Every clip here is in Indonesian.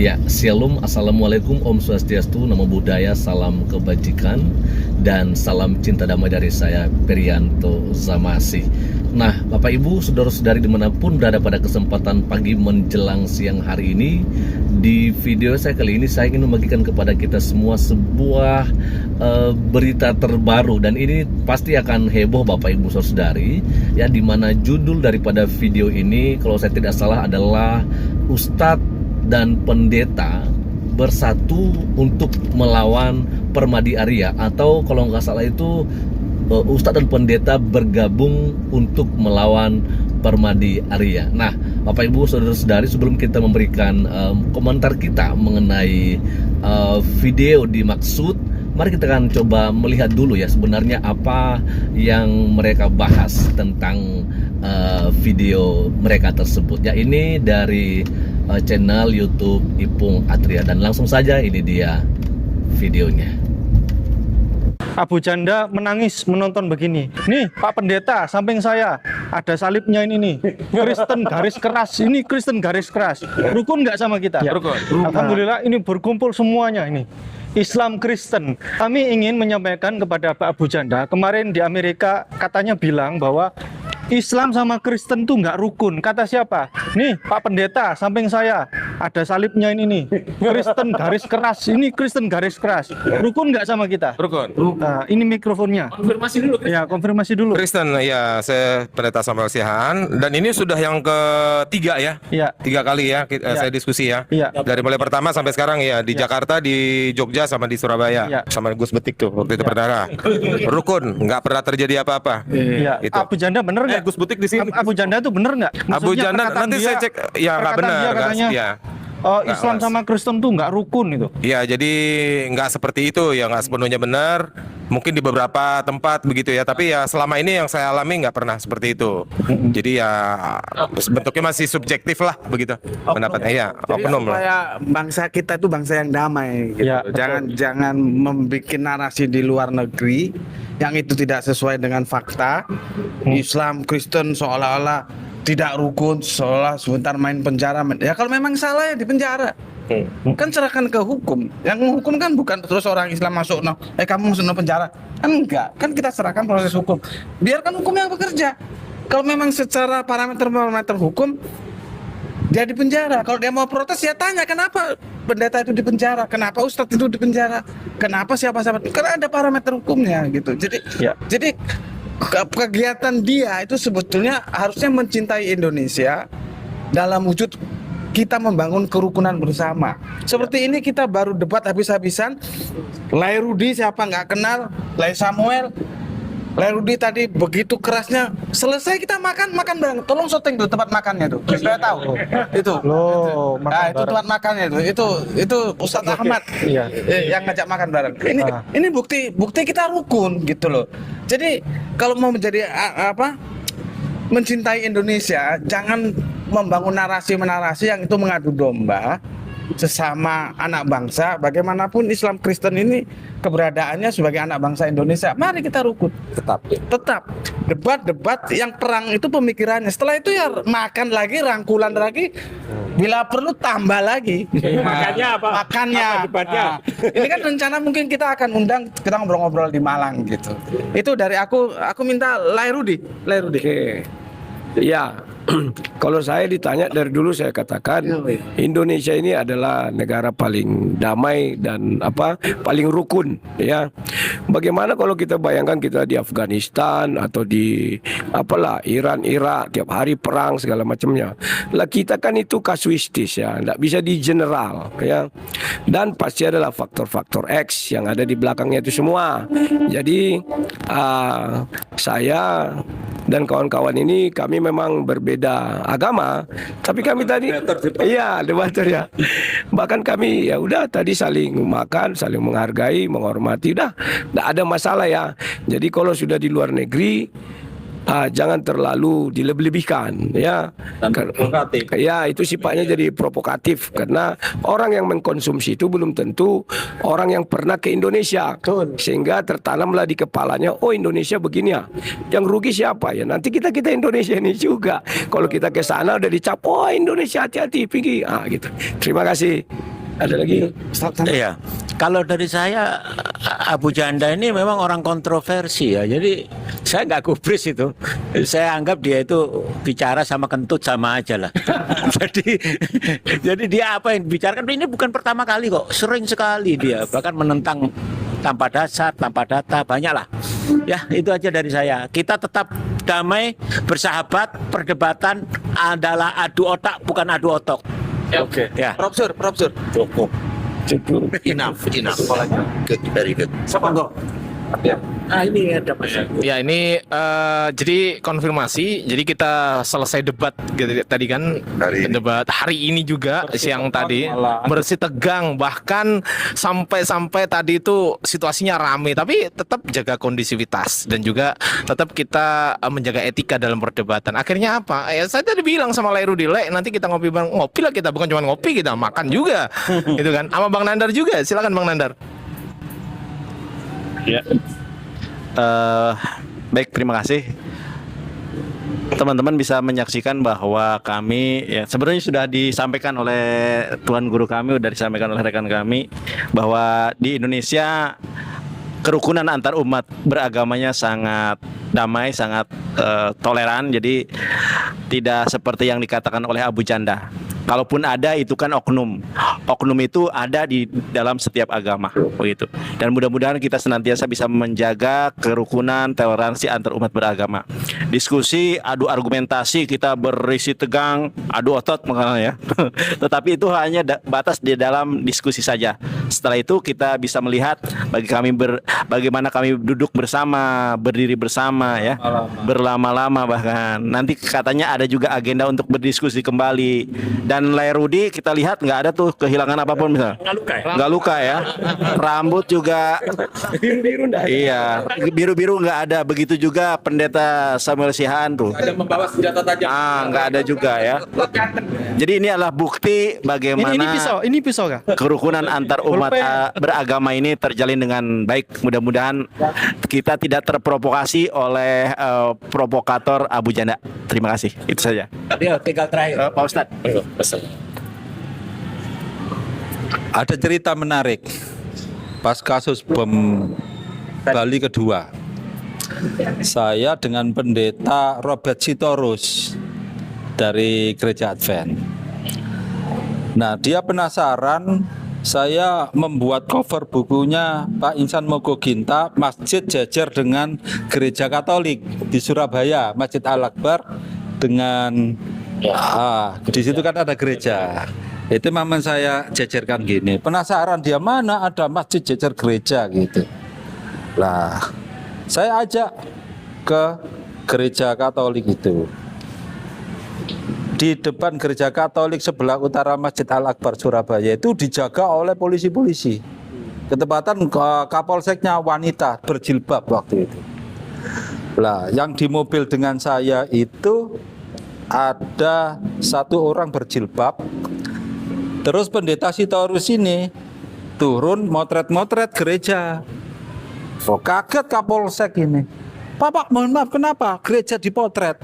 Ya, Shalom, Assalamualaikum, Om Swastiastu, Namo Buddhaya, salam kebajikan, dan salam cinta damai dari saya, Perianto Zamasi. Nah, Bapak Ibu, saudara-saudari dimanapun berada pada kesempatan pagi menjelang siang hari ini, di video saya kali ini saya ingin membagikan kepada kita semua sebuah berita terbaru, dan ini pasti akan heboh Bapak Ibu saudari, ya, dimana judul daripada video ini kalau saya tidak salah adalah Ustadz dan pendeta bersatu untuk melawan Permadi Arya, atau kalau nggak salah itu Ustadz dan pendeta bergabung untuk melawan Permadi Arya. Nah, Bapak Ibu saudara-saudari, sebelum kita memberikan komentar kita mengenai video dimaksud, mari kita akan coba melihat dulu ya sebenarnya apa yang mereka bahas tentang video mereka tersebut. Ya, ini dari channel YouTube Ipung Atria, dan langsung saja ini dia videonya. Abu Janda menangis menonton begini. Nih Pak Pendeta, samping saya ada salibnya ini nih. Kristen garis keras. Ini Kristen garis keras. Rukun nggak sama kita? Ya, rukun. Alhamdulillah ini berkumpul semuanya ini. Islam Kristen. Kami ingin menyampaikan kepada Pak Abu Janda, kemarin di Amerika katanya bilang bahwa Islam sama Kristen tuh nggak rukun. Kata siapa? Nih Pak Pendeta, samping saya ada salibnya ini nih. Kristen garis keras. Ini Kristen garis keras. Rukun nggak sama kita? Rukun. Nah, ini mikrofonnya. Konfirmasi dulu. Ya, konfirmasi dulu. Kristen, ya, saya Pendeta Samuel Sihaan, dan ini sudah yang ketiga ya. Ya. 3 kali ya saya diskusi ya. Iya. Dari mulai pertama sampai sekarang ya, di Jakarta, di Jogja, sama di Surabaya. Ya. Sama Gus Betik tuh waktu itu perdana. Rukun, nggak pernah terjadi apa-apa. Iya. Itu. Abu Janda bener nggak? Gus Betik di sini. Abu Janda itu bener nggak? Abu Maksudnya Janda perkataan nanti dia- saya cek, ya nggak perkataan benar. dia katanya, Ya. Islam sama Kristen tuh nggak rukun itu. Ya, jadi nggak seperti itu ya, nggak sepenuhnya benar. Mungkin di beberapa tempat begitu ya, tapi ya selama ini yang saya alami nggak pernah seperti itu. Jadi ya bentuknya masih subjektif lah begitu pendapatnya ya. Jadi Oknum lah. supaya bangsa kita itu bangsa yang damai gitu. Ya, betul. Jangan membuat narasi di luar negeri yang itu tidak sesuai dengan fakta. Islam Kristen seolah-olah tidak rukun, seolah sebentar main penjara. Ya kalau memang salah ya di penjara. Kan serahkan ke hukum. Yang menghukum kan bukan terus orang Islam masuk kamu masuk penjara. Kan enggak. Kan kita serahkan proses hukum. Biarkan hukum yang bekerja. Kalau memang secara parameter hukum dia di penjara. Kalau dia mau protes ya tanya kenapa pendeta itu di penjara, kenapa ustadz itu di penjara, kenapa siapa-siapa. Karena ada parameter hukumnya gitu. Jadi kegiatan dia itu sebetulnya harusnya mencintai Indonesia dalam wujud kita membangun kerukunan bersama. Seperti ini kita baru debat habis-habisan. Lai Rudi siapa nggak kenal, Lai Samuel, Lai Rudi tadi begitu kerasnya. Selesai kita makan bareng. Tolong syuting tuh tempat makannya tuh. Saya tahu. Itu. Loh, makan Nah, itu bareng. tempat makannya itu. Itu Ustadz Ahmad. Iya. Yang ngajak makan bareng. Ini bukti kita rukun gitu loh. Jadi kalau mau menjadi mencintai Indonesia, jangan membangun narasi-narasi yang itu mengadu domba sesama anak bangsa. Bagaimanapun Islam Kristen ini keberadaannya sebagai anak bangsa Indonesia. Mari kita rukun. Tetap debat yang perang itu pemikirannya. Setelah itu ya makan lagi, rangkulan lagi, bila perlu tambah lagi. Makannya apa? Makannya. Apa debatnya? Ini kan rencana mungkin kita akan undang, kita ngobrol-ngobrol di Malang gitu. Itu dari aku minta Lai Rudi. Oke. Ya, kalau saya ditanya dari dulu saya katakan Indonesia ini adalah negara paling damai dan paling rukun ya. Bagaimana kalau kita bayangkan kita di Afghanistan atau di Iran, Irak, tiap hari perang segala macamnya. Lah kita kan itu kasuistis ya, tidak bisa di general ya. Dan pasti adalah faktor-faktor X yang ada di belakangnya itu semua. Jadi saya dan kawan-kawan ini kami memang berbeda agama, tapi kami tadi debater ya. Bahkan kami ya udah tadi saling makan, saling menghargai, menghormati, udah enggak ada masalah ya. Jadi kalau sudah di luar negeri jangan terlalu dilebih-lebihkan ya. Ya, itu sifatnya jadi provokatif karena orang yang mengkonsumsi itu belum tentu orang yang pernah ke Indonesia. Sehingga tertanamlah di kepalanya, oh Indonesia begini ya. Yang rugi siapa ya? Nanti kita Indonesia ini juga. Kalau kita ke sana udah dicap, oh Indonesia hati-hati pergi. Gitu. Terima kasih. Ada lagi? Iya, kalau dari saya Abu Janda ini memang orang kontroversi ya. Jadi saya nggak gubris itu. Saya anggap dia itu bicara sama kentut sama aja lah. jadi dia apa yang dibicarakan ini bukan pertama kali kok. Sering sekali dia bahkan menentang tanpa dasar, tanpa data, banyak lah. Ya itu aja dari saya. Kita tetap damai, bersahabat. Perdebatan adalah adu otak bukan adu otak. Oke. Ya. Profesor. Cukup. Enough. Good, very good. Siapa enggak? Ah ini ada Mas. Ya ini jadi konfirmasi. Jadi kita selesai debat gitu, tadi kan debat hari ini juga siang tadi bersih tegang, bahkan sampai tadi itu situasinya rame, tapi tetap jaga kondisivitas dan juga tetap kita menjaga etika dalam perdebatan. Akhirnya apa? Ya saya tadi bilang sama Lairudi, nanti kita ngopi bareng, ngopi lah kita, bukan cuma ngopi, kita makan juga, gitu kan? Sama Bang Nandar juga, silakan Bang Nandar. Ya. Baik, terima kasih. Teman-teman bisa menyaksikan bahwa kami ya sebenarnya sudah disampaikan oleh Tuan Guru kami, sudah disampaikan oleh rekan kami bahwa di Indonesia kerukunan antar umat beragamanya sangat damai, sangat toleran. Jadi tidak seperti yang dikatakan oleh Abu Janda. Kalaupun ada itu kan oknum. Oknum itu ada di dalam setiap agama, begitu. Dan mudah-mudahan kita senantiasa bisa menjaga kerukunan, toleransi antar umat beragama. Diskusi, adu argumentasi, kita berisi tegang, adu otot makanya ya. Tetapi itu hanya batas di dalam diskusi saja. Setelah itu kita bisa melihat bagaimana kami duduk bersama, berdiri bersama ya, berlama-lama bahkan. Nanti katanya ada juga agenda untuk berdiskusi kembali. Dan Lairudi kita lihat nggak ada tuh kehilangan apapun misalnya. Nggak luka ya. Rambut juga biru-biru enggak ada. Iya, biru-biru nggak ada. Begitu juga Pendeta Samuel Sihaan tuh. Ada membawa senjata tajam. Nggak ada juga ya. Jadi ini adalah bukti bagaimana Ini pisau kah? kerukunan antar umat beragama ini terjalin dengan baik. Mudah-mudahan kita tidak terprovokasi oleh provokator Abu Janda. Terima kasih. Itu saja. Tinggal terakhir. Pak Ustadz. Ada cerita menarik pas kasus bom Bali kedua. Saya dengan pendeta Robert Sitorus dari Gereja Advent. Nah, dia penasaran, saya membuat cover bukunya Pak Insan Mogoginta, Masjid Jajar dengan Gereja Katolik di Surabaya, Masjid Al-Akbar dengan di situ kan ada gereja. Itu memang saya jajarkan gini. Penasaran dia mana ada masjid jajar gereja gitu. Lah, saya ajak ke gereja Katolik itu. Di depan gereja Katolik sebelah utara Masjid Al-Akbar Surabaya itu dijaga oleh polisi-polisi. Ketepatan Kapolseknya wanita berjilbab waktu itu. Lah, yang di mobil dengan saya itu ada satu orang berjilbab. Terus pendeta Sitorus ini turun motret-motret gereja. Oh, kaget Kapolsek ini. Pak, mohon maaf, kenapa gereja dipotret?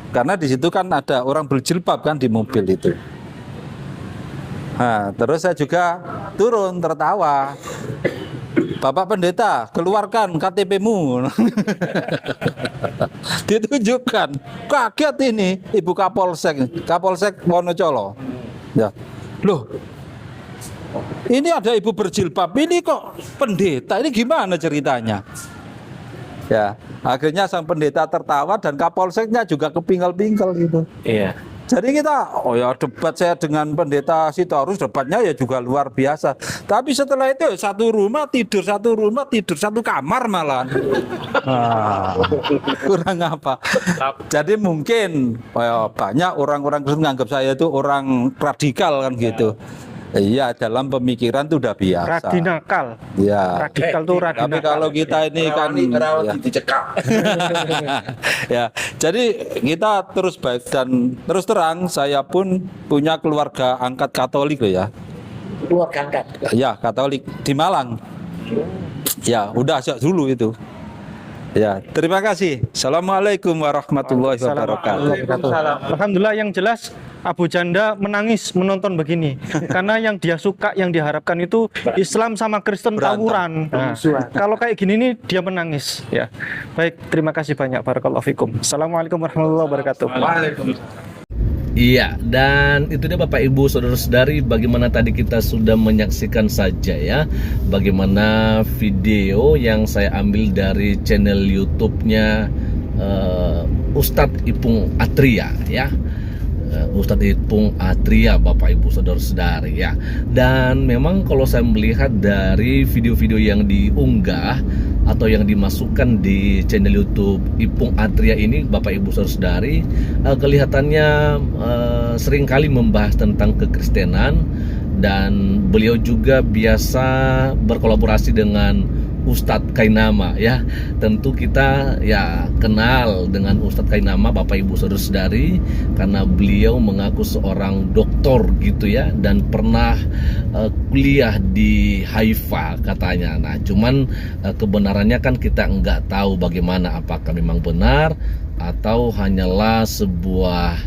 Karena di situ kan ada orang berjilbab kan di mobil itu. Nah, terus saya juga turun tertawa. Bapak pendeta, keluarkan KTP-mu. Ditunjukkan. Kaget ini Ibu Kapolsek Wonocolo. Ya. Loh. Ini ada ibu berjilbab, ini kok pendeta, ini gimana ceritanya? Ya, akhirnya sang pendeta tertawa dan Kapolseknya juga kepinggal-pinggal gitu. Iya. Jadi kita, debat saya dengan pendeta Sitorus, debatnya ya juga luar biasa. Tapi setelah itu satu rumah tidur satu kamar malah. Kurang apa? Jadi mungkin banyak orang-orang Kristen menganggap saya itu orang radikal kan gitu. Iya, dalam pemikiran itu udah biasa. Radinakal. Ya. Radikal tuh radinakal. Tapi kalau kita ini kan ya, jadi kita terus baik dan terus terang saya pun punya keluarga angkat Katolik loh ya. Keluarga angkat. Ya, Katolik di Malang. Ya, udah sejak dulu itu. Ya, terima kasih. Assalamualaikum warahmatullahi wabarakatuh. Alhamdulillah, yang jelas Abu Janda menangis menonton begini karena yang dia suka, yang diharapkan itu Islam sama Kristen tawuran. Nah, kalau kayak gini nih dia menangis ya. Baik, terima kasih banyak, barakallahu fikum. Assalamualaikum warahmatullahi wabarakatuh. Iya, dan itu dia Bapak Ibu Saudara-saudari, bagaimana tadi kita sudah menyaksikan saja ya, bagaimana video yang saya ambil dari channel YouTube-nya Ustadz Ipung Atria ya. Ustadz Ipung Atria, Bapak Ibu Saudara-saudari ya. Dan memang kalau saya melihat dari video-video yang diunggah atau yang dimasukkan di channel YouTube Ipung Atria ini, Bapak Ibu Saudara-saudari, kelihatannya seringkali membahas tentang kekristenan, dan beliau juga biasa berkolaborasi dengan Ustadz Kainama ya. Tentu kita ya kenal dengan Ustadz Kainama, Bapak Ibu Saudara-saudari, karena beliau mengaku seorang doktor gitu ya, dan pernah kuliah di Haifa katanya. Nah, cuman kebenarannya kan kita nggak tahu bagaimana, apakah memang benar atau hanyalah sebuah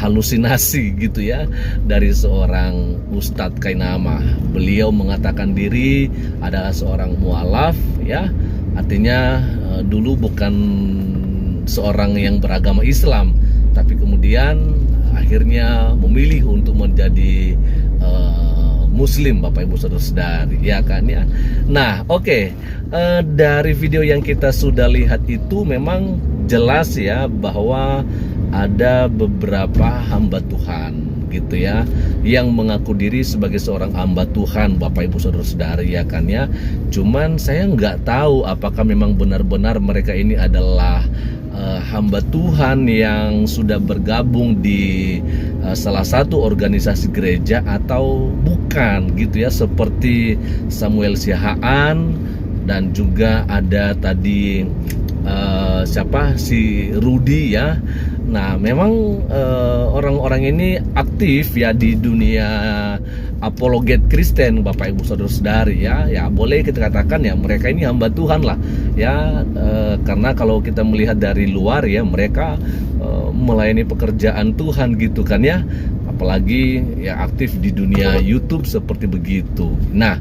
halusinasi gitu ya dari seorang Ustadz Kainama. Beliau mengatakan diri adalah seorang mualaf ya, artinya dulu bukan seorang yang beragama Islam, tapi kemudian akhirnya memilih untuk menjadi Muslim, Bapak Ibu Saudara-saudari ya kan ya. Nah, oke. Dari video yang kita sudah lihat itu memang jelas ya bahwa ada beberapa hamba Tuhan gitu ya yang mengaku diri sebagai seorang hamba Tuhan, Bapak Ibu Saudara-saudari ya kan ya. Cuman saya nggak tahu apakah memang benar-benar mereka ini adalah hamba Tuhan yang sudah bergabung di salah satu organisasi gereja atau bukan gitu ya, seperti Samuel Siahaan, dan juga ada tadi siapa si Rudy ya. Nah, memang orang-orang ini aktif ya di dunia apologet Kristen, Bapak Ibu Saudara-saudari ya. Ya boleh kita katakan ya mereka ini hamba Tuhan lah ya, karena kalau kita melihat dari luar ya mereka melayani pekerjaan Tuhan gitu kan ya, apalagi ya aktif di dunia YouTube seperti begitu. Nah,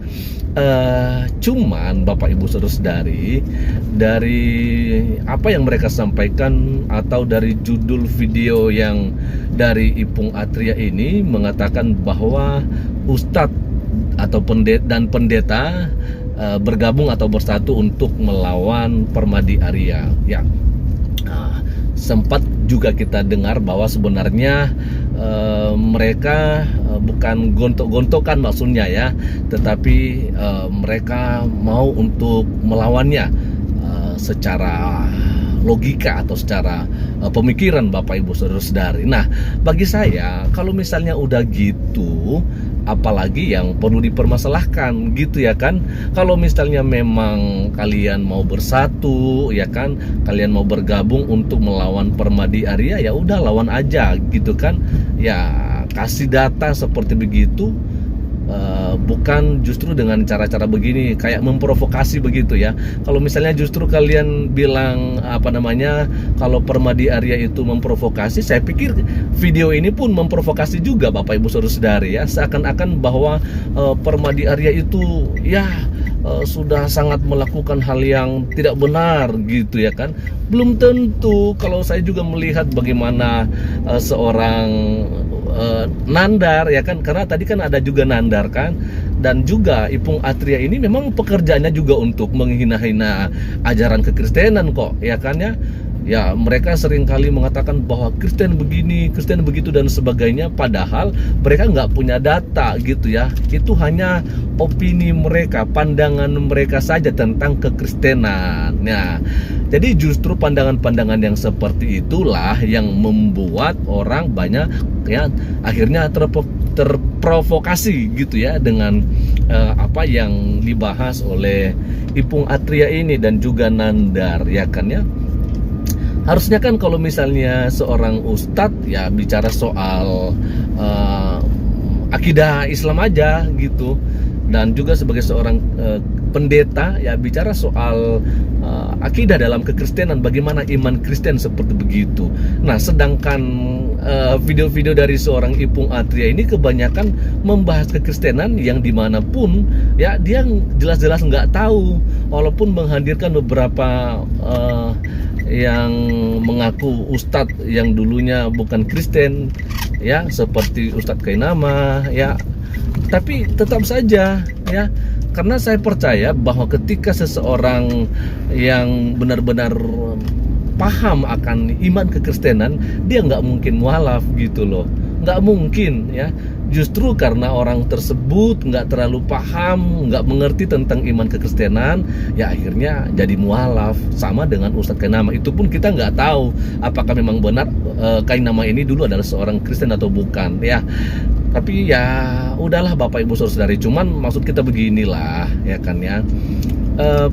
cuman Bapak Ibu Saudara-saudari, dari apa yang mereka sampaikan atau dari judul video yang dari Ipung Atria ini mengatakan bahwa Ustadz atau pendeta bergabung atau bersatu untuk melawan Permadi Arya ya. Sempat juga kita dengar bahwa sebenarnya mereka bukan gontok-gontokan maksudnya ya, tetapi mereka mau untuk melawannya secara logika atau secara pemikiran, Bapak Ibu Saudara-saudari. Nah, bagi saya kalau misalnya udah gitu, apalagi yang perlu dipermasalahkan gitu ya kan. Kalau misalnya memang kalian mau bersatu ya kan, kalian mau bergabung untuk melawan Permadi Arya, ya udah lawan aja gitu kan ya, kasih data seperti begitu. Bukan justru dengan cara-cara begini kayak memprovokasi begitu ya. Kalau misalnya justru kalian bilang apa namanya, kalau Permadi Arya itu memprovokasi, saya pikir video ini pun memprovokasi juga, Bapak Ibu Saudara-saudari ya. Seakan-akan bahwa Permadi Arya itu ya sudah sangat melakukan hal yang tidak benar gitu ya kan. Belum tentu. Kalau saya juga melihat bagaimana seorang Nandar ya kan, karena tadi kan ada juga Nandar kan, dan juga Ipung Atria ini memang pekerjaannya juga untuk menghina-hina ajaran kekristenan kok ya kan ya. Ya mereka seringkali mengatakan bahwa Kristen begini, Kristen begitu dan sebagainya, padahal mereka nggak punya data gitu ya. Itu hanya opini mereka, pandangan mereka saja tentang kekristenan. Nah, jadi justru pandangan-pandangan yang seperti itulah yang membuat orang banyak ya akhirnya terprovokasi gitu ya dengan apa yang dibahas oleh Ipung Atria ini dan juga Nandar ya kan ya. Harusnya kan kalau misalnya seorang ustadz ya bicara soal akidah Islam aja gitu, dan juga sebagai seorang pendeta ya bicara soal akidah dalam kekristenan, bagaimana iman Kristen seperti begitu. Nah, sedangkan video-video dari seorang Ipung Atria ini kebanyakan membahas kekristenan yang dimanapun ya dia jelas-jelas nggak tahu, walaupun menghadirkan beberapa yang mengaku ustadz yang dulunya bukan Kristen ya, seperti Ustadz Kainama ya, tapi tetap saja ya, karena saya percaya bahwa ketika seseorang yang benar-benar paham akan iman kekristenan, dia nggak mungkin mualaf gitu loh, nggak mungkin ya. Justru karena orang tersebut nggak terlalu paham, nggak mengerti tentang iman kekristenan, ya akhirnya jadi mualaf. Sama dengan Ustadz Kainama, itu pun kita nggak tahu apakah memang benar Kainama ini dulu adalah seorang Kristen atau bukan ya. Tapi ya udahlah Bapak Ibu Saudara-saudari, cuman maksud kita beginilah ya kan ya.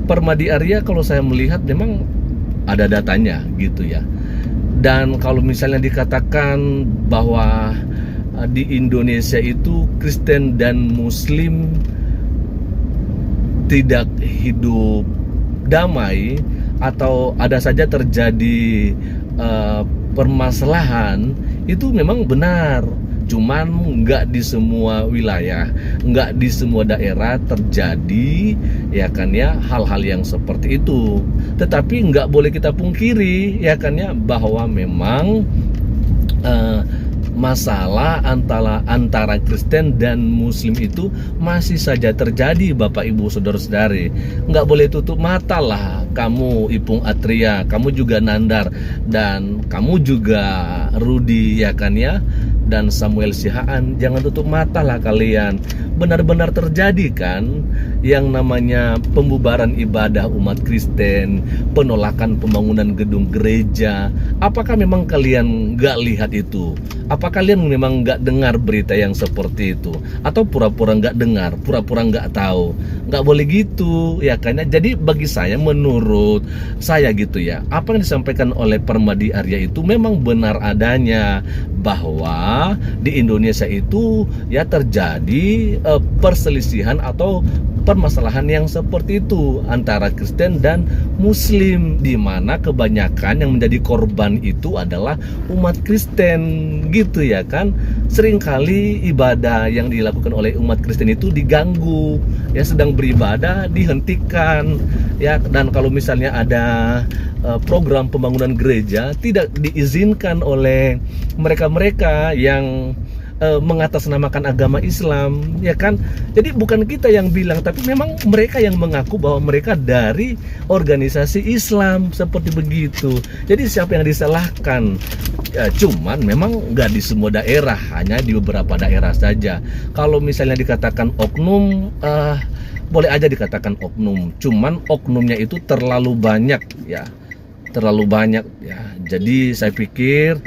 Permadi Arya kalau saya melihat memang ada datanya gitu ya. Dan kalau misalnya dikatakan bahwa di Indonesia itu Kristen dan Muslim tidak hidup damai atau ada saja terjadi permasalahan, itu memang benar. Cuman nggak di semua wilayah, nggak di semua daerah terjadi ya kan ya hal-hal yang seperti itu. Tetapi nggak boleh kita pungkiri ya kan ya bahwa memang masalah antara Kristen dan Muslim itu masih saja terjadi Bapak Ibu Saudara-saudari. Nggak boleh tutup mata lah kamu Ipung Atria, kamu juga Nandar, dan kamu juga Rudi ya kan ya, dan Samuel Sihaan. Jangan tutup mata lah kalian. Benar-benar terjadi kan yang namanya pembubaran ibadah umat Kristen, penolakan pembangunan gedung gereja. Apakah memang kalian nggak lihat itu? Apa kalian memang nggak dengar berita yang seperti itu? Atau pura-pura nggak dengar, pura-pura nggak tahu? Nggak boleh gitu ya kan ya. Jadi bagi saya, menurut saya gitu ya, apa yang disampaikan oleh Permadi Arya itu memang benar adanya, bahwa di Indonesia itu ya terjadi perselisihan atau permasalahan yang seperti itu antara Kristen dan Muslim, di mana kebanyakan yang menjadi korban itu adalah umat Kristen gitu ya kan. Seringkali ibadah yang dilakukan oleh umat Kristen itu diganggu ya, sedang beribadah dihentikan ya, dan kalau misalnya ada program pembangunan gereja tidak diizinkan oleh mereka-mereka yang mengatasnamakan agama Islam ya kan. Jadi bukan kita yang bilang, tapi memang mereka yang mengaku bahwa mereka dari organisasi Islam seperti begitu. Jadi siapa yang disalahkan? Ya, cuman memang nggak di semua daerah, hanya di beberapa daerah saja. Kalau misalnya dikatakan oknum, boleh aja dikatakan oknum, cuman oknumnya itu terlalu banyak ya, terlalu banyak ya. Jadi saya pikir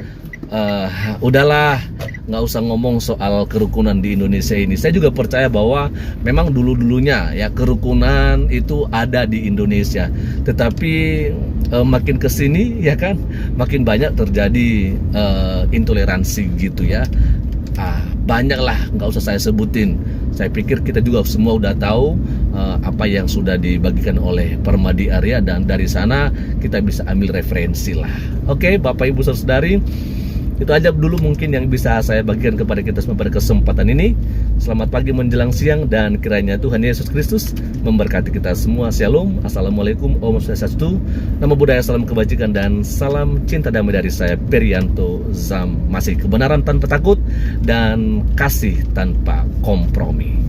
udahlah, nggak usah ngomong soal kerukunan di Indonesia ini. Saya juga percaya bahwa memang dulu-dulunya ya kerukunan itu ada di Indonesia, tetapi makin kesini ya kan makin banyak terjadi intoleransi gitu ya. Banyaklah, nggak usah saya sebutin. Saya pikir kita juga semua udah tahu apa yang sudah dibagikan oleh Permadi Arya, dan dari sana kita bisa ambil referensi lah. Oke, Bapak Ibu Saudari, itu aja dulu mungkin yang bisa saya bagikan kepada kita semua pada kesempatan ini. Selamat pagi menjelang siang, dan kiranya Tuhan Yesus Kristus memberkati kita semua. Shalom, assalamualaikum, Om Swastiastu, Namo Buddhaya, salam kebajikan dan salam cinta damai dari saya Perianto Zam. Masih kebenaran tanpa takut dan kasih tanpa kompromi.